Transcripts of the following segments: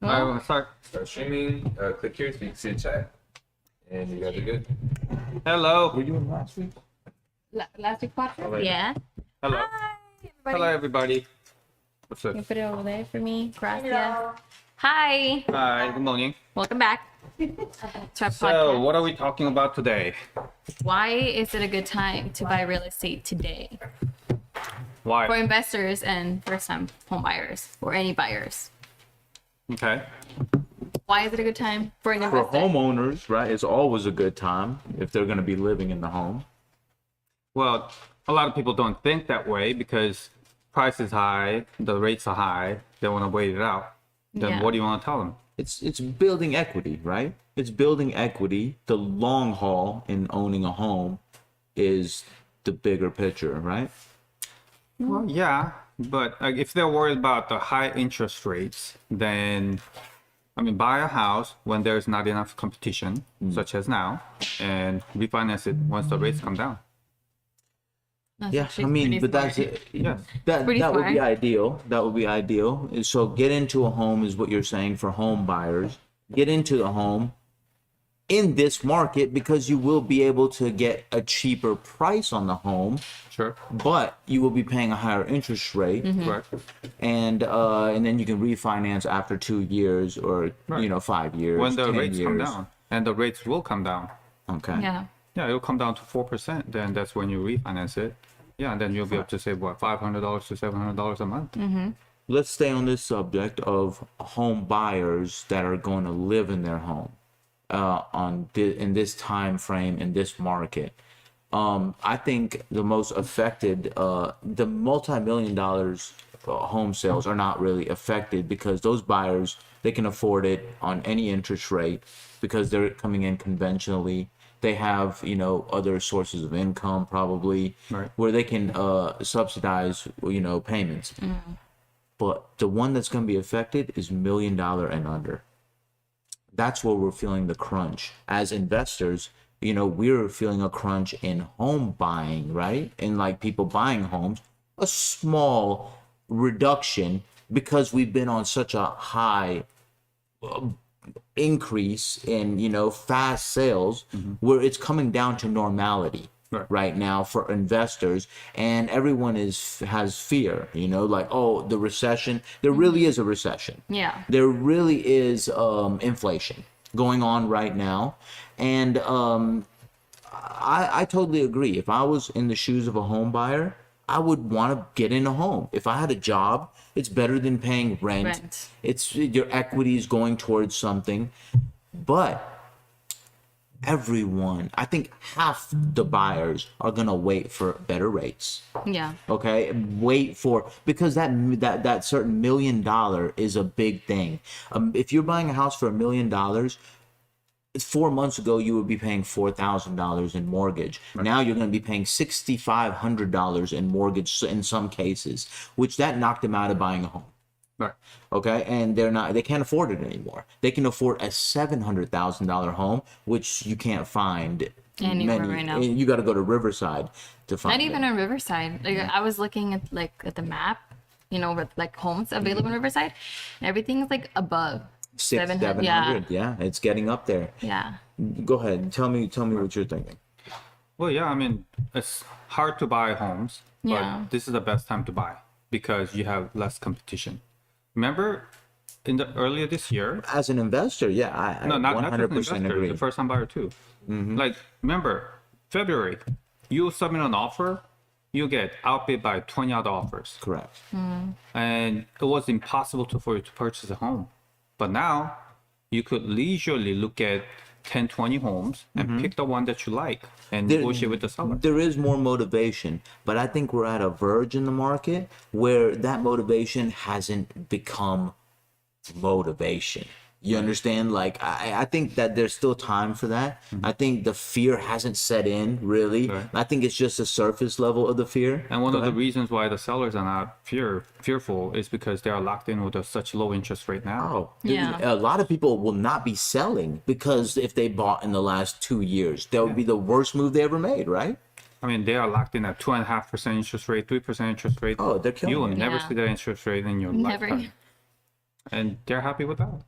I want to start streaming. Click here so you can see the chat. And you guys are good. Hello. Were you in last week? Last week podcast? Hello. Yeah. Hello. Hi, everybody. Hello, everybody. What's up? Can you put it over there for me? Gracias. Hi. Hi, good morning. Welcome back to our So, podcast. what are we talking about today? Why is it a good time to buy real estate today? Why? For investors and first-time home buyers or any buyers. Okay. Why is it a good time for an For investor? homeowners, right? It's always a good time if they're going to be living in the home. Well, a lot of people don't think that way because price is high, the rates are high, they want to wait it out. Then Yeah. what do you want to tell them? It's building equity, right? It's building equity. The long haul in owning a home is the bigger picture, right? Well, yeah, but if they're worried about the high interest rates, then, I mean, buy a house when there's not enough competition, such as now, and refinance it once the rates come down. That's Yeah, actually I mean, pretty but that's smart. it. Yes. That Pretty would be smart. ideal. That would be ideal. So get into a home is what you're saying for home buyers. Get into the home in this market because you will be able to get a cheaper price on the home, Sure. but you will be paying a higher interest rate. Right. And then you can refinance after 2 years or Right. 5 years, When the 10 rates come years. down, and the rates will come down. Okay. Yeah. Yeah, it'll come down to 4%. Then that's when you refinance it. Yeah, and then you'll be able to save what, $500 to $700 a month. Let's stay on this subject of home buyers that are going to live in their home in this time frame in this market. I think the most affected, the multi-million dollars home sales are not really affected because those buyers, they can afford it on any interest rate because they're coming in conventionally. They have, other sources of income probably Right. where they can subsidize, payments. But the one that's going to be affected is $1 million and under. That's where we're feeling the crunch. As investors, we're feeling a crunch in home buying, right? And like people buying homes, a small reduction because we've been on such a high increase in fast sales where it's coming down to normality right now for investors, and everyone has fear, like, oh, the recession. There really is a recession. Yeah. There really is inflation going on right now, and I totally agree. If I was in the shoes of a home buyer, I would want to get in a home. If I had a job, it's better than paying rent. It's your equity is going towards something. But everyone, I think half the buyers are going to wait for better rates. Yeah. Okay, wait for, because that certain $1 million is a big thing. If you're buying a house for $1 million, 4 months ago you would be paying $4,000 in mortgage. Right. Now you're going to be paying $6,500 in mortgage in some cases, which that knocked them out of buying a home. Right. Okay, and they can't afford it anymore. They can afford a $700,000 home, which you can't find anywhere right now. You got to go to Riverside to find. Not even in Riverside. Like I was looking at the map, with like homes available in Riverside, and everything is like above 700. Yeah, it's getting up there. Yeah. Go ahead. Tell me what you're thinking. Well, yeah, I mean, it's hard to buy homes, but Yeah. this is the best time to buy because you have less competition. Remember, earlier this year, As an investor, yeah, I not 100% just an investor, agree. the first time buyer too. Like, remember, February, you submit an offer, you get outbid by 20 other offers. Correct. And it was impossible for you to purchase a home. But now, you could leisurely look at 10, 20 homes and pick the one that you like and negotiate with the seller. There is more motivation, but I think we're at a verge in the market where that motivation hasn't become motivation. You understand? Like, I think that there's still time for that. I think the fear hasn't set in, really. Right. I think it's just a surface level of the fear. And one of the reasons why the sellers are not fearful is because they are locked in with such low interest rate now. Oh, dude, Yeah. a lot of people will not be selling because if they bought in the last 2 years, that would be the worst move they ever made, right? I mean, they are locked in at 2.5% interest rate, 3% interest rate. Oh, they're killing You will it. never Yeah. see that interest rate in your Never. lifetime. and they're happy with that.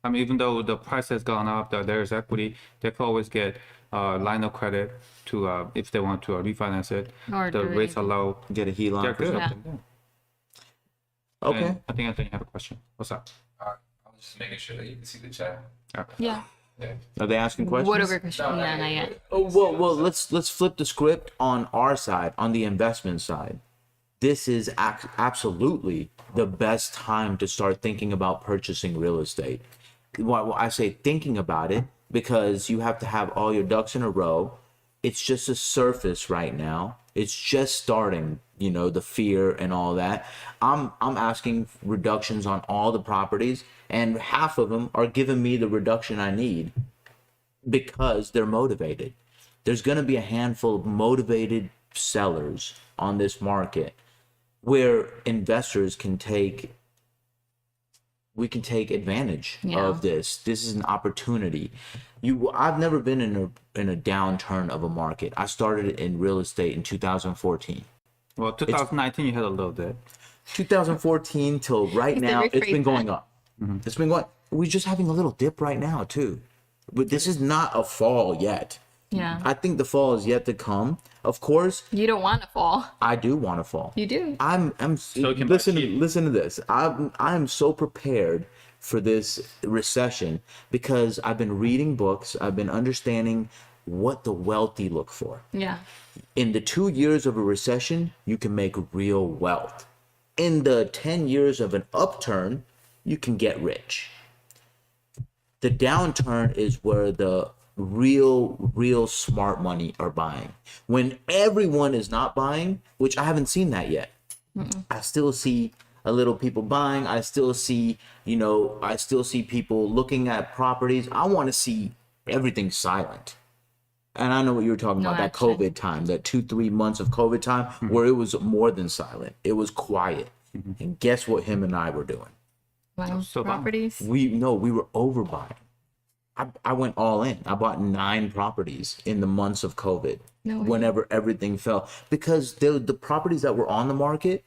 I mean, even though the price has gone up, there's equity, they can always get line of credit to if they want to refinance it. Or The do rates are anything. low. Get a HELOC They're or good. something. Yeah. Okay. And I think Anthony had a question. What's up? I was just making sure that you can see the chat. Yeah. Yeah. Are they asking questions? What over question? Yeah, not yet. Oh, well, let's flip the script on our side, on the investment side. This is absolutely the best time to start thinking about purchasing real estate. Well, I say thinking about it because you have to have all your ducks in a row. It's just a surface right now. It's just starting, you know, the fear and all that. I'm asking reductions on all the properties, and half of them are giving me the reduction I need because they're motivated. There's going to be a handful of motivated sellers on this market where investors can take advantage Yeah. of this. This is an opportunity. I've never been in a downturn of a market. I started in real estate in 2014. Well, 2019 you had a little bit. 2014 till right now, it's been rephrase going that. up. It's been going. We're just having a little dip right now too, but this is not a fall yet. Yeah. I think the fall is yet to come. Of course, You don't want to fall. I do want to fall. You do. I'm can listen buy cheap. listen to this. I'm so prepared for this recession because I've been reading books. I've been understanding what the wealthy look for. Yeah. In the 2 years of a recession, you can make real wealth. In the 10 years of an upturn, you can get rich. The downturn is where the real smart money are buying. When everyone is not buying, which I haven't seen that yet. I still see a little people buying. I still see people looking at properties. I want to see everything silent. And I know what you were talking No about, that action. COVID time, that 2-3 months of COVID time where it was more than silent. It was quiet. And guess what him and I were doing? Wow. So bad. Properties. We were overbuying. I went all in. I bought 9 properties in the months of COVID. No way. Whenever everything fell, because the properties that were on the market,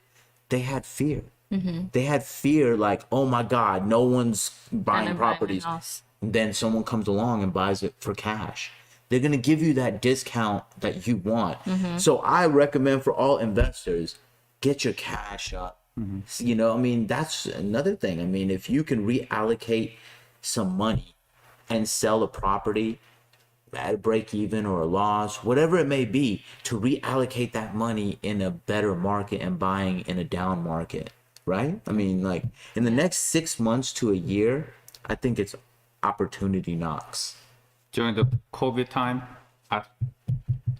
they had fear. They had fear, like, oh my God, no one's buying properties. And then someone comes along and buys it for cash. They're gonna give you that discount that you want. So I recommend for all investors, get your cash up. You know, I mean, that's another thing. I mean, if you can reallocate some money and sell a property at a break even or a loss, whatever it may be, to reallocate that money in a better market and buying in a down market, right? I mean, like in the next 6 months to a year, I think it's opportunity knocks. During the COVID time, I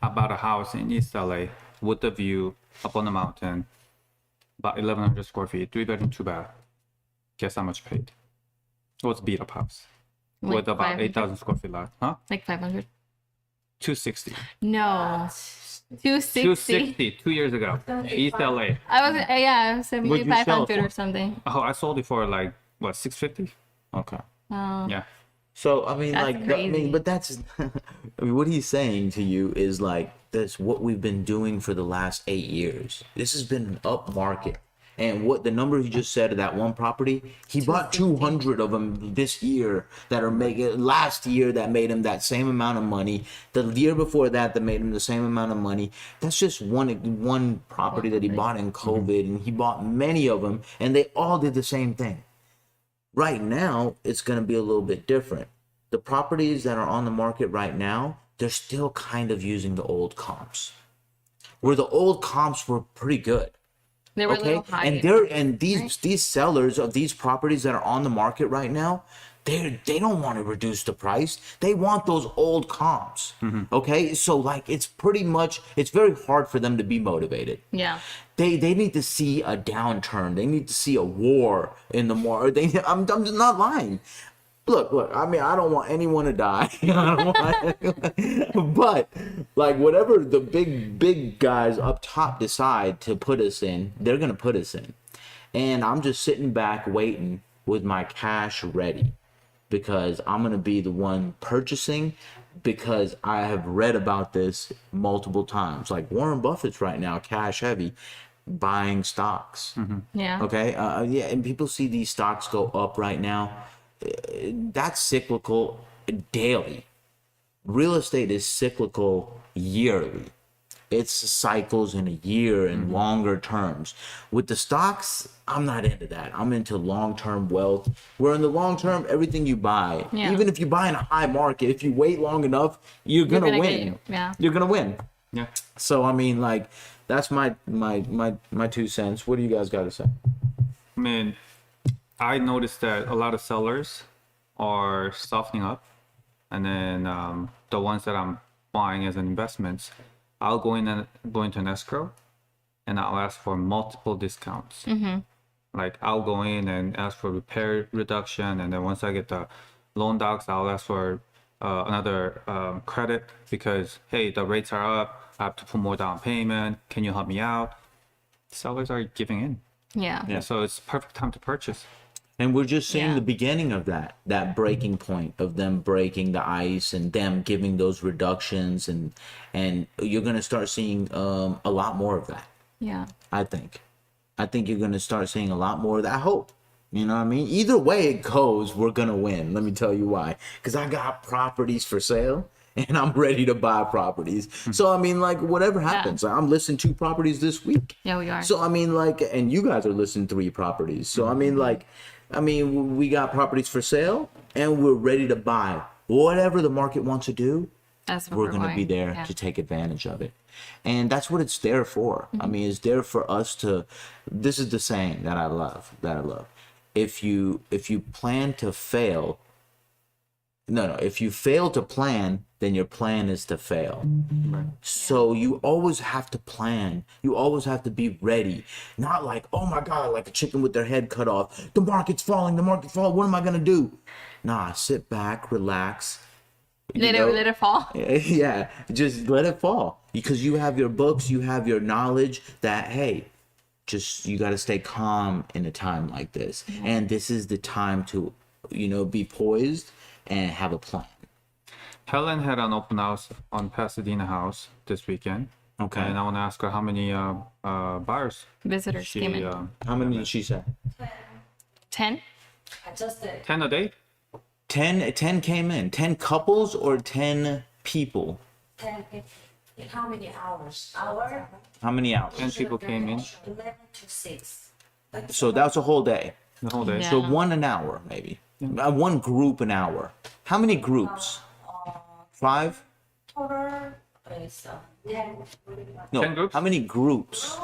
bought a house in East LA with the view up on the mountain, about 1,100 square feet, 3 bedroom, 2 bath. Guess how much paid? It was a beat up house Like with about 500? 8,000 square feet left. Huh? Like 500. 260. No. 260. 260 2 years ago. East LA. I was yeah, I What'd maybe you sell it 500 or for? something. Oh, I sold it for like what, 650? Okay. Oh. Yeah. So I mean, That's like, crazy. but that's, I mean, what he's saying to you is like, that's what we've been doing for the last 8 years. This has been an up market, and what the number he just said of that one property, he bought 200 of them this year that are making last year that made him that same amount of money. The year before that made him the same amount of money. That's just one property that he bought in COVID, and he bought many of them, and they all did the same thing. Right now, it's going to be a little bit different. The properties that are on the market right now, they're still kind of using the old comps, where the old comps were pretty good. They were a Okay, little high. and these sellers of these properties that are on the market right now, they don't want to reduce the price. They want those old comps. Okay, so like it's very hard for them to be motivated. Yeah. They need to see a downturn. They need to see a war in the market. I'm just not lying. Look. I mean, I don't want anyone to die. I don't want, but like whatever the big guys up top decide to put us in, they're gonna put us in. And I'm just sitting back waiting with my cash ready, because I'm gonna be the one purchasing, because I have read about this multiple times. Like Warren Buffett's right now cash heavy. buying stocks. Yeah. Okay. Yeah, and people see these stocks go up right now. That's cyclical daily. Real estate is cyclical yearly. It's cycles in a year and longer terms. With the stocks, I'm not into that. I'm into long-term wealth. Where in the long term, everything you buy, Yeah. even if you buy in a high market, if you wait long enough, you're gonna gonna win. get- yeah. You're gonna win. Yeah. So I mean, like, that's my 2 cents. What do you guys got to say? I mean, I noticed that a lot of sellers are softening up, and then the ones that I'm buying as an investments, I'll go into an escrow, and I'll ask for multiple discounts. Like I'll go in and ask for repair reduction, and then once I get the loan docs, I'll ask for another credit because hey, the rates are up. I have to put more down payment. Can you help me out? Sellers are giving in. Yeah. So it's perfect time to purchase. And we're just seeing Yeah. the beginning of that breaking point of them breaking the ice and them giving those reductions, and you're gonna start seeing a lot more of that. Yeah. I think you're gonna start seeing a lot more of that. I hope. You know what I mean? Either way it goes, we're gonna win. Let me tell you why. Because I got properties for sale and I'm ready to buy properties. So I mean, like, whatever happens, I'm listing 2 properties this week. Yeah, we are. So I mean, like, and you guys are listing 3 properties. So I mean, like, we got properties for sale and we're ready to buy. Whatever the market wants to do, That's what we're going to be going. there Yeah. to take advantage of it. And that's what it's there for. I mean, it's there for us to, this is the saying that I love. If you plan to fail, if you fail to plan, then your plan is to fail. So you always have to plan. You always have to be ready. Not like, oh my God, like a chicken with their head cut off. The market's falling. What am I going to do? Nah, sit back, relax. Let it fall. Yeah, just let it fall. Because you have your books, you have your knowledge that, hey, just you got to stay calm in a time like this. And this is the time to, be poised and have a plan. Helen had an open house on Pasadena House this weekend. Okay. And I want to ask her how many buyers Visitors she came in. How many did she say? 10? I just 10 a day. 10 came in. 10 couples or 10 people? 10, how many hours? How many hours? 10 people came in 11 to 6. So that was a whole day. the whole day. Yeah. So one an hour, maybe. One group an hour. How many groups? 5? Total is 10. No. 10 groups? How many groups?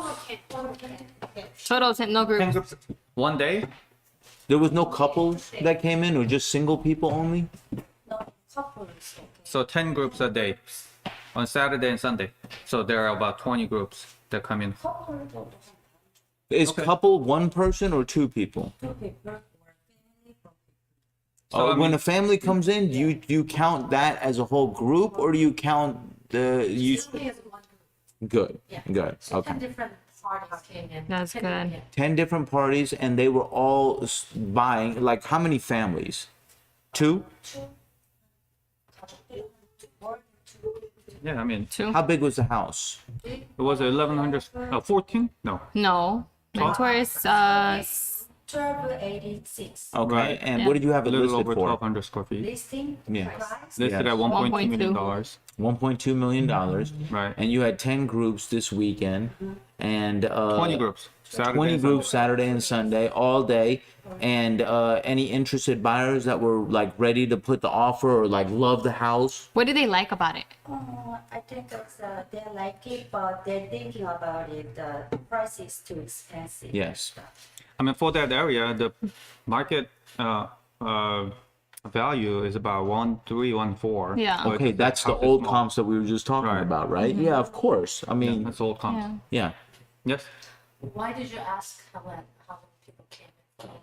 Total, no 10 groups. groups. One day. There was no couples that came in, or just single people only? No, couple is okay. So 10 groups a day on Saturday and Sunday. So there are about 20 groups that come in. Couple don't have Is Okay. couple one person or 2 people? 2 people or family from So, I When mean- a family comes in, do you count that as a whole group, or do you count the you? family is one group. Good, Yeah. good. So Okay. 10 different parties came in. That's 10 good. yeah. 10 different parties, and they were all buying. Like, how many families? 2. Yeah, I mean, 2? How big was the house? it was 1100, 14? No. No. Mentor is 1286. Okay, Right. and Yeah. what did you have A it little listed over for? 1,200 square feet. Listing Yeah. price. Listed Yes. at $1.2 million. 1.2 million dollars. Right. And you had 10 groups this weekend, and 20 groups. Saturday 20 and groups Sunday. Saturday and Sunday, all day. And any interested buyers that were like ready to put the offer or like love the house? What do they like about it? I think it's, they like it, but they're thinking about it. The price is too expensive. Yes. I mean, for that area, the market value is about 1,314. Yeah. So Okay, it's- that's the house is old small. comps that we were just talking Right. about, right? Yeah, of course. I mean, That's old comps. Yeah. yeah. Yes. Why did you ask Helen how many people came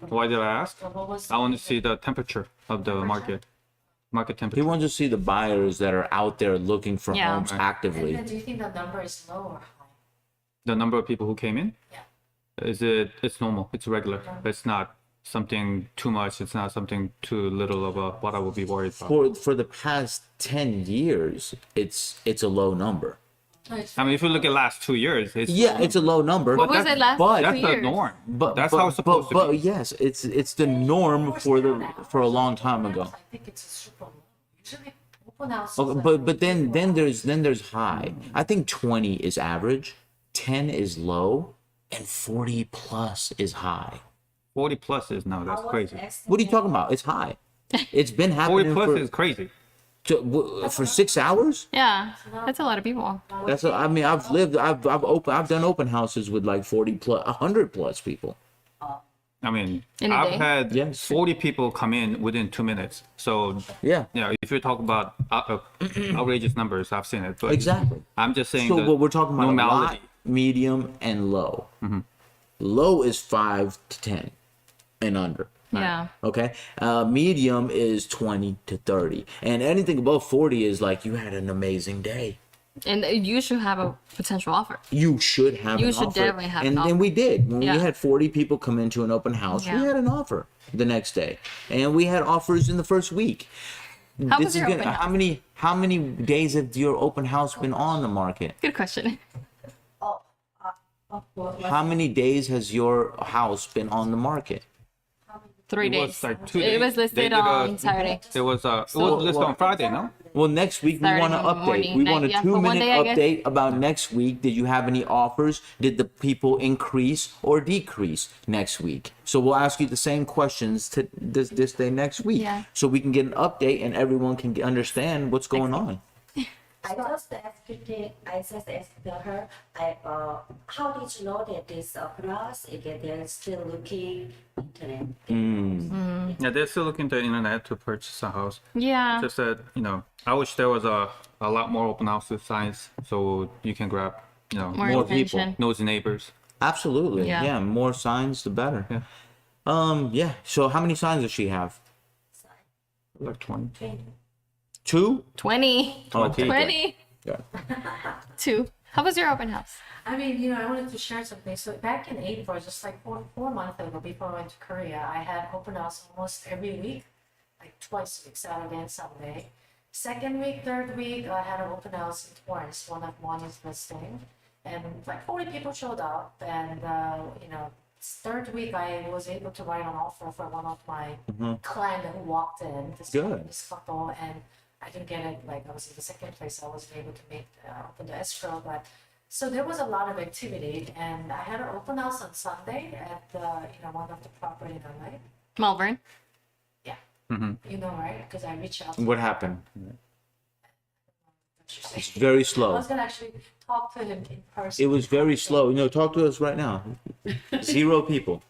in? Why did I ask? What was I want to see the temperature of the market. Market He temperature. wants to see the buyers that are out there looking for Yeah. homes Right. actively. And then do you think the number is low or high? The number of people who came in? Yeah. It's normal. It's regular. It's not something too much. It's not something too little of what I would be worried about. For the past 10 years, it's a low number. I mean, if you look at last 2 years, it's Yeah, it's a low number. What was it last but- that's 2 the years? norm. But That's how it's supposed to but be. yes, it's the norm for a long time ago. I think it's a super low. Usually open house. Okay, but then there's high. I think 20 is average, 10 is low, and 40 plus is high. 40 plus is no, that's crazy. What are you talking about? It's high. It's been 40 happening plus for, is crazy. for 6 hours. Yeah, that's a lot of people. I mean, I've done open houses with like 40 plus, 100 plus people. I mean, In a I've day? had Yes. 40 people come in within 2 minutes. So, Yeah, if you talk about outrageous numbers, I've seen it. But exactly. I'm just saying So the what we're talking about, a lot, normality. medium, and low. Low is 5 to 10 and under. Yeah. Okay. Medium is 20 to 30. And anything above 40 is like you had an amazing day. And you should have a potential offer. You should have You an should offer. definitely have and an then we did. When Yeah. we had 40 people come into an open house, we Yeah. had an offer the next day. And we had offers in the first week. How This was is your gonna- open house? how many days have your open house been on the market? Good question. How many days has your house been on the market? 3 It days. was like 2 It days. was They listed did on Saturday. It was listed on Friday, no? Well, next week we Saturday want to update. morning, We night, want a yeah, for 1 2-minute day, I guess. update about next week. Did you have any offers? Did the people increase or decrease next week? So we'll ask you the same questions to this day next week, Yeah. so we can get an update and everyone can understand what's going on. I just asked her, how did you know that this class, again, they're still looking internet? Yeah, they're still looking to the internet to purchase a house. Yeah. Just that, I wish there was a lot more open house signs so you can grab, More more people. attention. nosy neighbors. Absolutely, Yeah. yeah. More signs, the better. Yeah. Yeah. So how many signs does she have? Like 20. 2? 20. Oh, okay. 20. Yeah. 2. How was your open house? I mean, I wanted to share something. So back in April, just like four months ago, before I went to Korea, I had open house almost every week, like twice a week, Saturday and Sunday. Second week, third week, I had an open house in Torrance, one of Bonnie's listing, and like 40 people showed up. And third week, I was able to write an offer for one of my client who walked in. Good. This couple, and I didn't get it. Like I was in the second place, I wasn't able to make open the escrow, but. So there was a lot of activity, and I had an open house on Sunday at one of the property in LA. Melbourne. Yeah, right? Because I reached out. What happened? It's It's very I slow. was gonna actually talk to him in person. It was very slow. Talk to us right now. 0 people.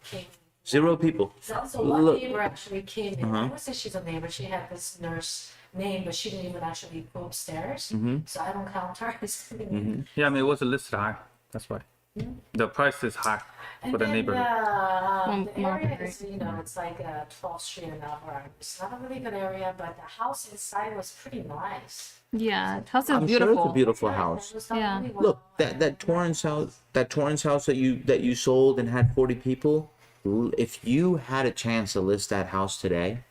0 people. So one Look. neighbor actually came in. I would say she's a neighbor. She had this nurse name, but she didn't even actually go upstairs. So I don't count her as coming Yeah, I mean, it wasn't listed high. That's why. The price is high for the neighborhood. The area Market is, it's like 12th Street and Alvarado. It's not a really good area, but the house inside was pretty nice. Yeah. The house is I'm sure beautiful. it's a beautiful Yeah, house. it was done Yeah. really well. Look, that Torrance house that you sold and had 40 people. If you had a chance to list that house today,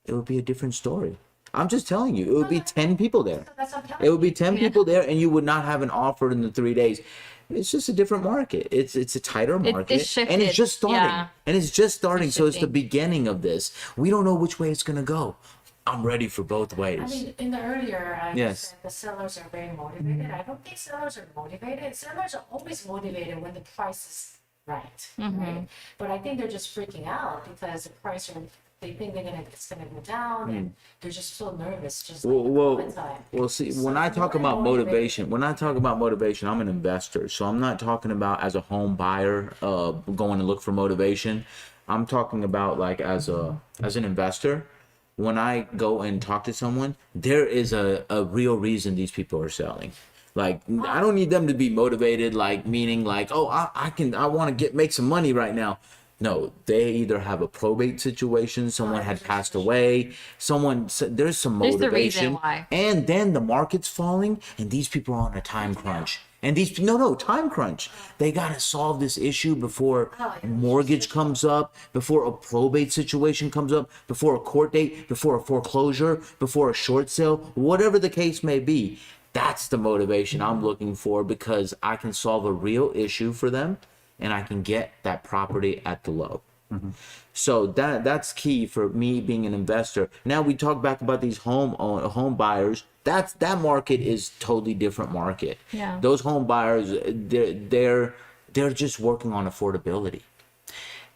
it would be a different story. I'm just telling you, it would be 10 people there. That's what I'm telling It would be 10 people there, and you would not have an offer in the 3 days. It's just a different market. It's a tighter market, and shifted. it's just starting. Yeah. And it's just starting, so it's the shifting. beginning of this. We don't know which way it's gonna go. I'm ready for both ways. I mean, in the earlier, I Yes. said the sellers are very motivated. I don't think sellers are motivated. Sellers are always motivated when the price is right, right? But I think they're just freaking out because the price they think it's gonna go down, and they're just so nervous. Just like all the time. Well, see, So when I talk they're about motivated. motivation, I'm an investor. So I'm not talking about as a home buyer, going to look for motivation. I'm talking about like as an investor. When I go and talk to someone, there is a real reason these people are selling. Like, I don't need them to be motivated, like meaning like, oh, I want to make some money right now. No, they either have a probate situation, someone had passed away, there's some There's the motivation, reason why. and then the market's falling, and these people are on a time crunch. And time crunch. They gotta solve this issue before a mortgage comes up, before a probate situation comes up, before a court date, before a foreclosure, before a short sale, whatever the case may be. That's the motivation I'm looking for, because I can solve a real issue for them and I can get that property at the low. So that's key for me being an investor. Now we talk back about these home buyers. That market is totally different market. Yeah. Those home buyers, they're just working on affordability.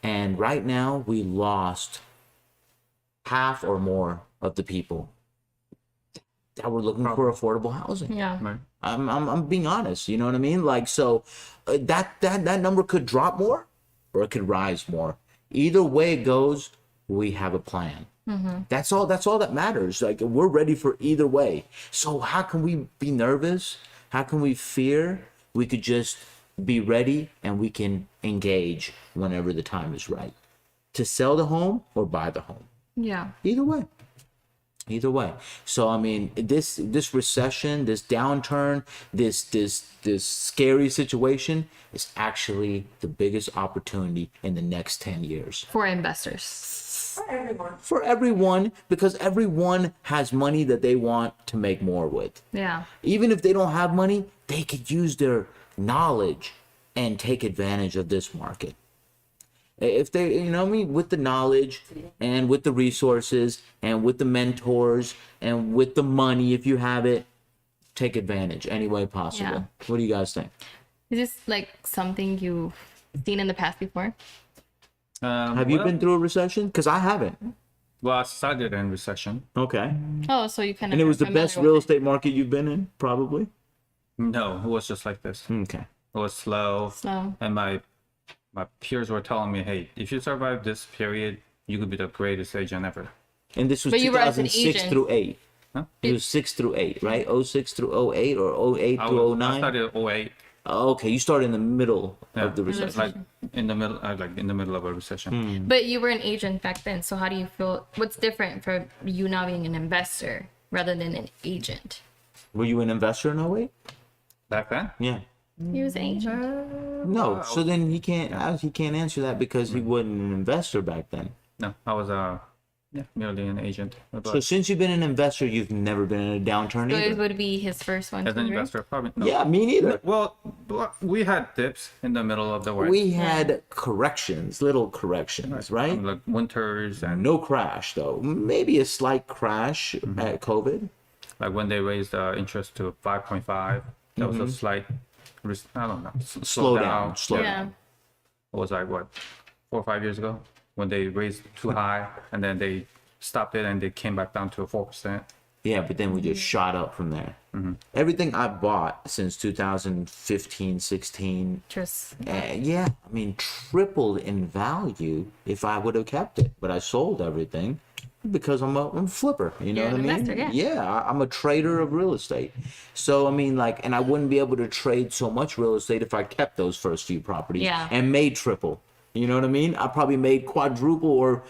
And right now we lost half or more of the people that were looking for affordable housing. Yeah. Right. I'm being honest, you know what I mean? Like, so that number could drop more or it could rise more. Either way it goes, we have a plan. That's all that matters. Like, we're ready for either way. So how can we be nervous? How can we fear? We could just be ready and we can engage whenever the time is right to sell the home or buy the home. Yeah. Either way. So I mean, this recession, this downturn, this scary situation is actually the biggest opportunity in the next 10 years For investors. for everyone, because everyone has money that they want to make more with. Yeah. Even if they don't have money, they could use their knowledge and take advantage of this market. If they, you know what I mean, with the knowledge and with the resources and with the mentors and with the money, if you have it, take advantage any way possible. Yeah. What do you guys think? Is this like something you've seen in the past before? Have you been through a recession? Because I haven't. Well, I started in recession. Okay. Oh, so you kind of. And it was the best real estate market you've been in, probably? No, it was just like this. Okay. It was slow. Slow. And my peers were telling me, hey, if you survive this period, you could be the greatest agent ever. And this was But you were as an 2006 agent. through 8. Huh? It was 6 through 8, right? 06 through 08 or 08 I through 09? started 08. Okay, you started in the middle Yeah. of the recession. Like in the middle of a recession. But you were an agent back then, so how do you feel? What's different for you now being an investor rather than an agent? Were you an investor in 08? Back then? Yeah. He was an agent. No, so then he can't answer that because he wasn't an investor back then. No, I was merely an agent. But So since you've been an investor, you've never been in a downturn So it either. would be his first one. as too, an right? investor, probably no. Yeah, me neither. Well, we had dips in the middle of the way. We had corrections, little corrections, right? Like winters and No crash though. Maybe a slight crash at COVID. like when they raised the interest to 5.5, that was a slight, I don't know, Slow down. Yeah. It was like what, 4 or 5 years ago when they raised too high and then they stopped it and they came back down to 4%. Yeah, but then we just shot up from there. Everything I bought since 2015, 16, Just yeah, I mean, tripled in value if I would have kept it. But I sold everything because I'm a flipper. You know You're what an I mean? investor, yeah. I'm a trader of real estate. So I mean, like, and I wouldn't be able to trade so much real estate if I kept those first few properties Yeah. and made triple. You know what I mean? I probably made quadruple or,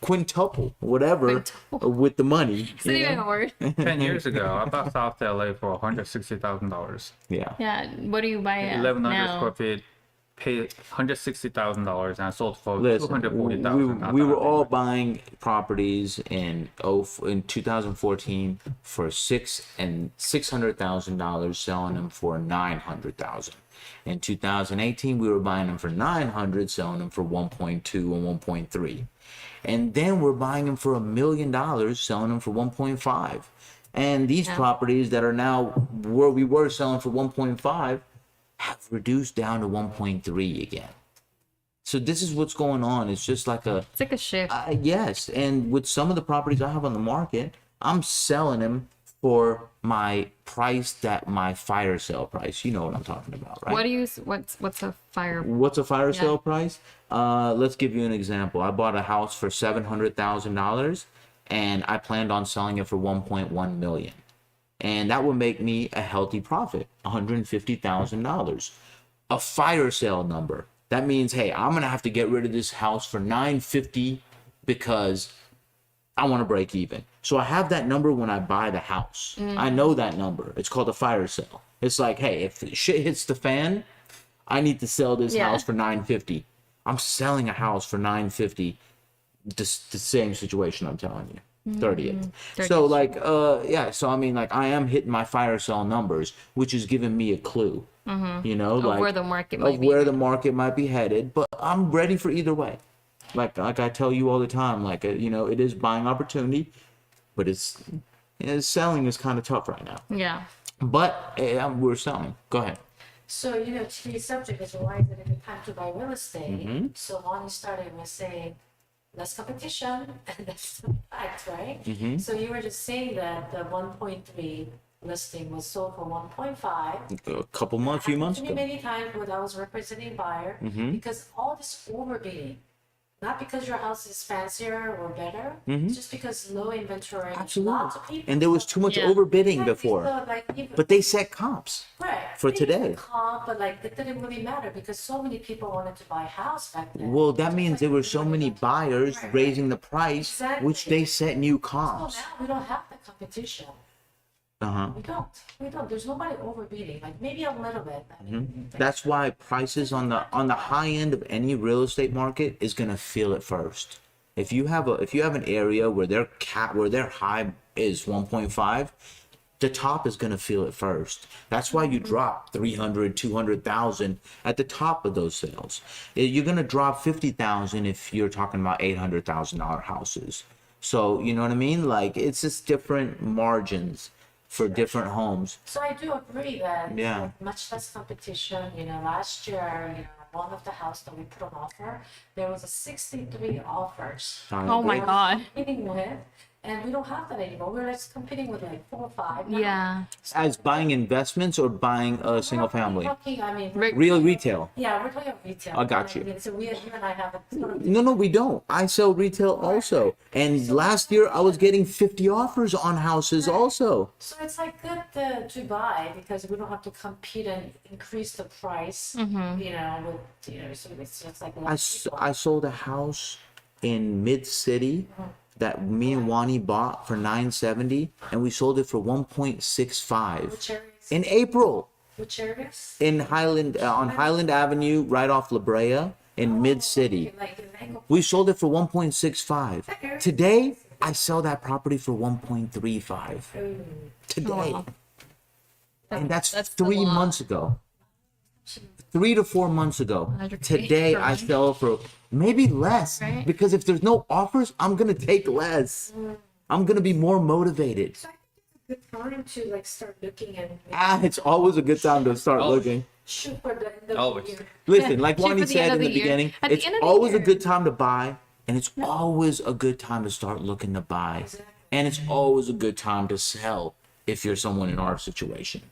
quintuple, whatever, with the money. it's not even a word. 10 years ago, I bought South LA for $160,000. Yeah. Yeah. What do you buy it 1,100 now? square feet, paid $160,000 and I sold for Listen, $240,000. we were all buying properties in 2014 for $600,000, selling them for $900,000. In 2018, we were buying them for $900,000, selling them for 1.2 and 1.3. And then we're buying them for $1 million, selling them for 1.5. And these properties that are now where we were selling for 1.5 have reduced down to 1.3 again. So this is what's going on. It's just like a It's like a shift. yes. And with some of the properties I have on the market, I'm selling them for my price, that my fire sale price. You know what I'm talking about, right? What do you? What's a fire? What's a fire Yeah. sale price? Let's give you an example. I bought a house for $700,000 and I planned on selling it for 1.1 million. And that would make me a healthy profit, $150,000. A fire sale number. That means, hey, I'm gonna have to get rid of this house for $950 because I want to break even. So I have that number when I buy the house. I know that number. It's called a fire sale. It's like, hey, if shit hits the fan, I need to sell this Yeah. house for $950. I'm selling a house for $950 the same situation I'm telling you. 30th. 30th. So like yeah, so I mean like I am hitting my fire sale numbers, which is giving me a clue. You know, like where the market might of be. where the market might be headed, but I'm ready for either way. Like I tell you all the time, like you know, it is buying opportunity, but it's selling is kind of tough right now. Yeah. But we're selling. Go ahead. So, you know, today's subject is why is it a good time to buy real estate? So Lonnie started with saying less competition, and that's the fact, right? So you were just saying that the 1.3 listing was sold for 1.5. A few months To me ago. many times when I was representing buyer, because all this overbidding, not because your house is fancier or better, just because low inventory, Absolutely. lots of people. And there was too much Yeah. overbidding Exactly, before. so, like, even- But they set comps. Right. for They used to today. comp, but like it didn't really matter because so many people wanted to buy a house back then. Well, that means there were so many buyers Right. raising the price, which they set new So comps. now we don't have the competition. Uh-huh. We don't. There's nobody overbidding. Like maybe a little bit. I mean, That's why prices on the high end of any real estate market is gonna feel it first. If you have an area where their high is 1.5, the top is gonna feel it first. That's why you drop 300, 200,000 at the top of those sales. You're gonna drop 50,000 if you're talking about $800,000 houses. So you know what I mean? Like it's just different margins for different homes. So I do agree that Yeah. with much less competition. You know, last year, you know, one of the house that we put on offer, there was a 63 offers. Oh my God. Competing with, and we don't have that anymore. We're just competing with like 4 or 5. now. Yeah. As buying investments or buying a single We're family? talking, I mean, Re- Real retail. yeah, we're talking about retail. I got you. So you and I have a sort of No, we don't. I sell retail also. And last year I was getting 50 offers on houses also. So it's like good to buy because we don't have to compete and increase the price. Mm-hmm. You know, with you know, so it's just like I sold a house in mid city that me and Wani bought for $970 and we sold it for $1.65 which areas? in April Which areas? in Highland on Highland Avenue right off La Brea in mid city. Like in Angle. We sold it for 1.65. Today I sell that property for 1.35. Today. wow. And that's That's a 3 lot. months ago. 3 to 4 months ago. 100K Today per I month. sell for maybe less Right. because if there's no offers, I'm gonna take less. I'm gonna be more motivated. So I think it's a good time to like start looking and It's always a good time to start looking. shoot for the end of Always. the year. Listen, like Shoot Wani for the said end of in the the year. beginning, At the it's end of the always a year. good time to buy, and it's always a good time to start looking to buy, and it's always a good time to sell if you're someone in our situation.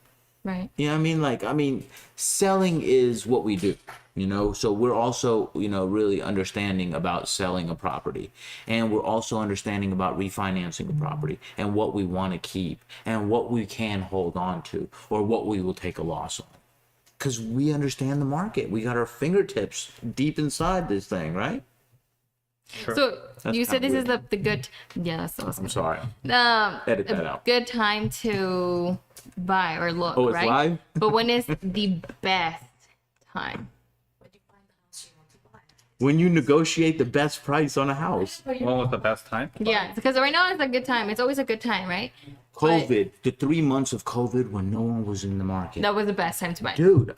Right. You know what I mean? Like, I mean, selling is what we do, you know? So we're also, you know, really understanding about selling a property. And we're also understanding about refinancing a property and what we want to keep and what we can hold on to or what we will take a loss on. Because we understand the market. We got our fingertips deep inside this thing, right? So That's you said kinda this is the good. Yeah, that's awesome. I'm sorry. a Edit that out. good time to buy or look, Oh, it's right? live? But when is the best time? When you find the house you want to buy. When you negotiate the best price on a house. But you When was the best time? Yeah, because right now it's a good time. It's always a good time, right? COVID, the 3 months of COVID when no one was in the market. That was the best time to buy. Dude,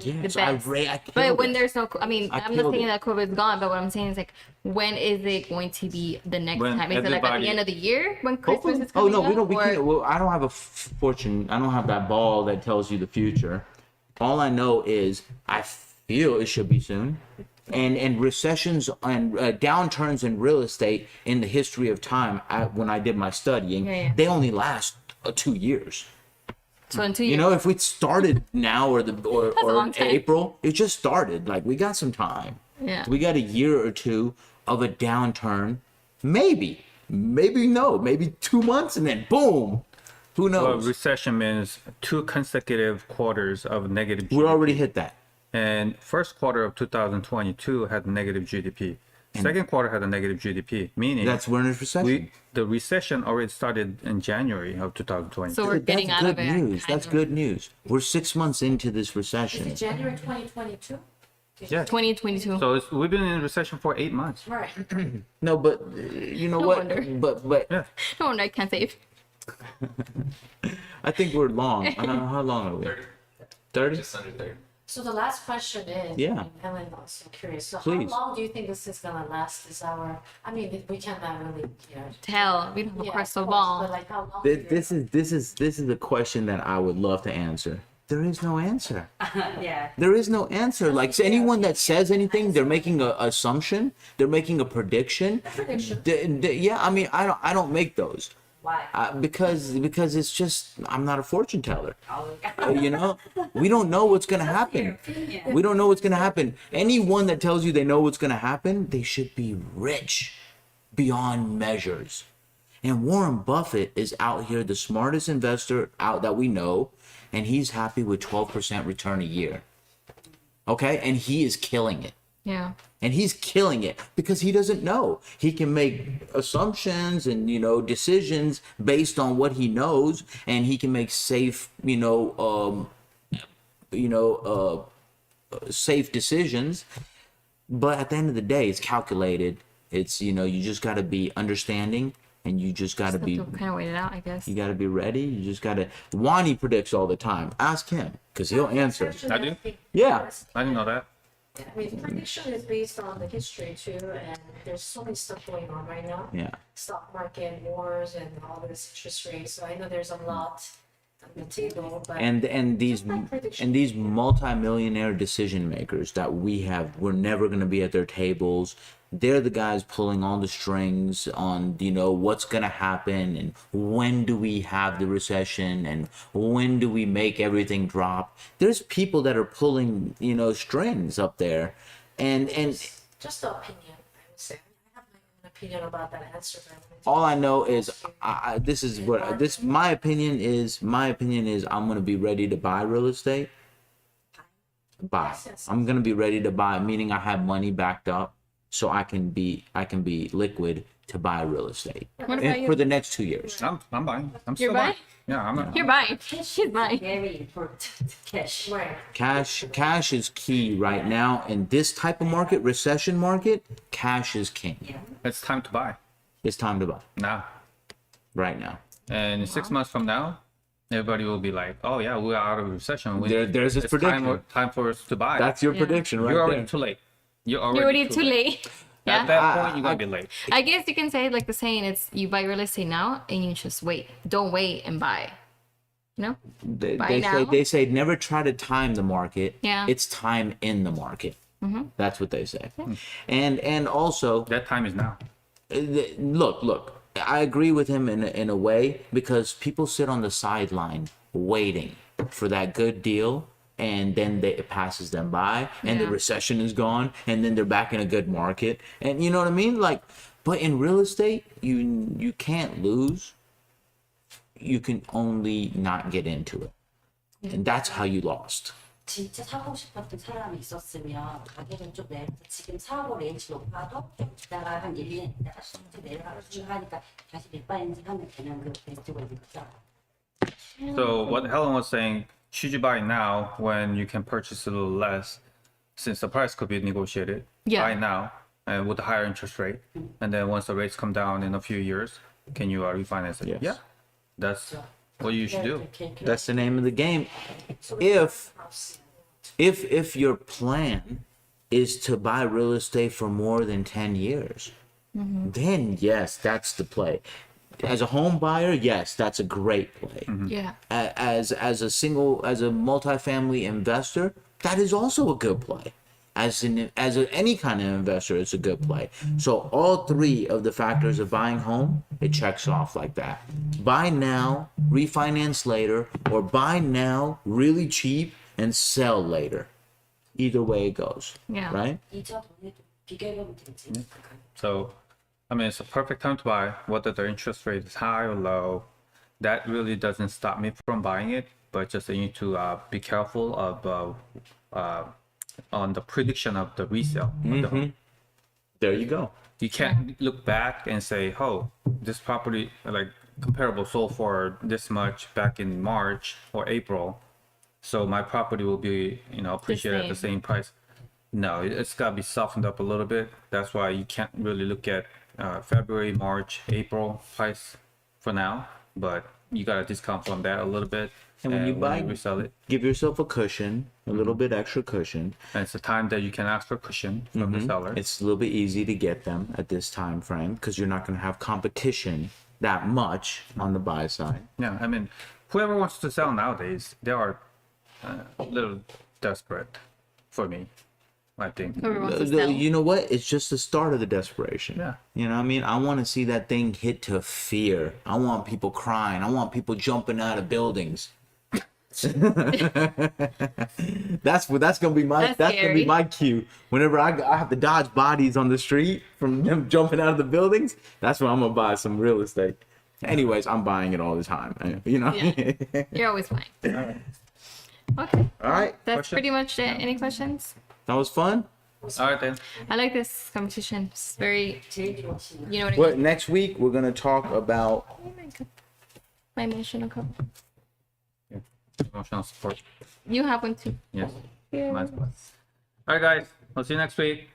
yes, The I best. killed But when it. there's no, I mean, I I'm not killed saying it. that COVID's gone, but what I'm saying is like, when is it going to be the next When time? Is it like at everybody- the end of the year when Christmas Hopefully- is coming oh no, we up, don't. We or- can't. Well, I don't have a fortune. I don't have that ball that tells you the future. All I know is I feel it should be soon. And recessions and downturns in real estate in the history of time, when I did my studying, Yeah. they only last 2 years. So in 2 You years. know, if we started now or a long in time. April, it just started. Like we got some time. Yeah. We got a year or two of a downturn. Maybe no, maybe 2 months and then boom. Who Well, knows? recession means 2 consecutive quarters of negative We GDP. already hit that. And first quarter of 2022 had negative GDP. Second quarter had a negative GDP, meaning We're in a recession. the recession already started in January of 2022. So we're getting out good of it. news. kind That's of. good news. We're 6 months into this is recession. it January 2022? Yeah. 2022. So we've been in recession for 8 months. Right. No, but you know No what? wonder. But Yeah. No wonder I can't save. I think we're long. How long are we? 30? Just under 30. So the last question is, Yeah. I mean, Helen also curious. So Please. how long do you think this is gonna last? This hour? I mean, we cannot really, Tell. We don't have a yeah, crystal of course, ball. but like how long? This is a question that I would love to answer. There is no answer. Yeah. There is no answer. Like anyone that says anything, they're making an assumption. They're making a prediction. Prediction. Yeah, I mean, I don't make those. Why? Because it's just I'm not a fortune teller. Oh, You know, we don't know what's gonna happen. opinion. We don't know what's gonna happen. Anyone that tells you they know what's gonna happen, they should be rich beyond measures. And Warren Buffett is out here, the smartest investor out that we know, and he's happy with 12% return a year. Okay, and he is killing it. Yeah. And he's killing it because he doesn't know. He can make assumptions and, decisions based on what he knows, and he can make safe, safe decisions. But at the end of the day, it's calculated. It's, you just got to be understanding, and you just got to be, Kind of wait it out, I guess. you got to be ready. You just got to, Wani predicts all the time. Ask him because he'll answer. I do? Yeah. I didn't know that. I mean, prediction is based on the history too, and there's so many stuff going on right now. Yeah. Stock market, wars, and all this interest rates. So I know there's a lot on the table, but And these multimillionaire decision makers that we're never going to be at their tables. They're the guys pulling all the strings on what's going to happen and when do we have the recession and when do we make everything drop. There's people that are pulling strings up there, and just the opinion, I would say. I have my own opinion about that answer. But all I know is my opinion is I'm going to be ready to buy real estate. Buy. Yes. I'm going to be ready to buy, meaning I have money backed up so I can be liquid to buy real estate What about you? for the next 2 years. I'm buying. I'm still You're buying? Yeah, I'm You're buying. She's buying. Very important. Cash. right. Cash is key right now in this type of market, recession market. Cash is king. It's time to buy It's time to buy now. right now. And 6 months from now, everybody will be like, "Oh yeah, we're out of recession. There's his it's prediction. Time for us to buy." That's your Yeah. prediction right You're already there. too late. You're already too late. At Yeah. that point, you're gonna be late. I guess you can say like the saying, it's you buy real estate now and you just wait. Don't wait and buy. You know? Buy now. They say never try to time the market. Yeah. It's time in the market. That's what they say. And also That time is now. look, I agree with him in a way because people sit on the sideline waiting for that good deal, and then it passes them by, and the Yeah. recession is gone, and then they're back in a good market, and you know what I mean? Like, but in real estate, you can't lose. You can only not get into it, and that's how you lost. 진짜 사고 싶었던 사람이 있었으면 가격은 좀 내려서 지금 사고 렌지 높아도 좀 있다가 한 1, 2년 있다가 좀 내려가고 하니까 다시 리파이낸싱 하면 되는 그 베스트가 있는 거죠. So what Helen was saying, should you buy now when you can purchase a little less, since the price could be negotiated? Yeah. Buy now and with a higher interest rate, and then once the rates come down in a few years, can you refinance it? Yes. Yeah, that's what you should do. That's the name of the game. If your plan is to buy real estate for more than 10 years, then yes, that's the play. As a home buyer, yes, that's a great play. Yeah. As a multifamily investor, that is also a good play. Any kind of investor, it's a good play. So all three of the factors of buying home, it checks off like that. Buy now, refinance later, or buy now really cheap and sell later. Either way it goes. Yeah. Right? 이자 돈에도 비교해보면 되지. So, I mean, it's a perfect time to buy, whether the interest rate is high or low. That really doesn't stop me from buying it, but just you need to be careful of on the prediction of the resale of the home. There you go. You can't look back and say, "Oh, this property like comparable sold for this much back in March or April, so my property will be appreciated at the same price." No, it's got to be softened up a little bit. That's why you can't really look at February, March, April price for now. But you got to discount from that a little bit. And when you buy- resell it, Give yourself a cushion, a little bit extra cushion. and it's the time that you can ask for cushion from the seller. It's a little bit easy to get them at this time frame because you're not going to have competition that much on the buy side. Yeah, I mean, whoever wants to sell nowadays, they are a little desperate for me, I think. Whoever wants to sell. You know what? It's just the start of the desperation. Yeah. You know what I mean? I want to see that thing hit to fear. I want people crying. I want people jumping out of buildings. That's gonna be my That's gonna be scary. my cue. Whenever I have to dodge bodies on the street from them jumping out of the buildings, that's when I'm gonna buy some real estate. Anyways, I'm buying it all the time. You know. Yeah. You're always fine. Okay. All right. That's Question? pretty much it. Any questions? That was fun. All right then. I like this competition. It's very, 제일 좋아하시는 you know what I Well, mean? next week we're gonna talk about. My emotional cover. Emotional support. You have one too. Yes. Yeah. Nice. All right, guys. I'll see you next week.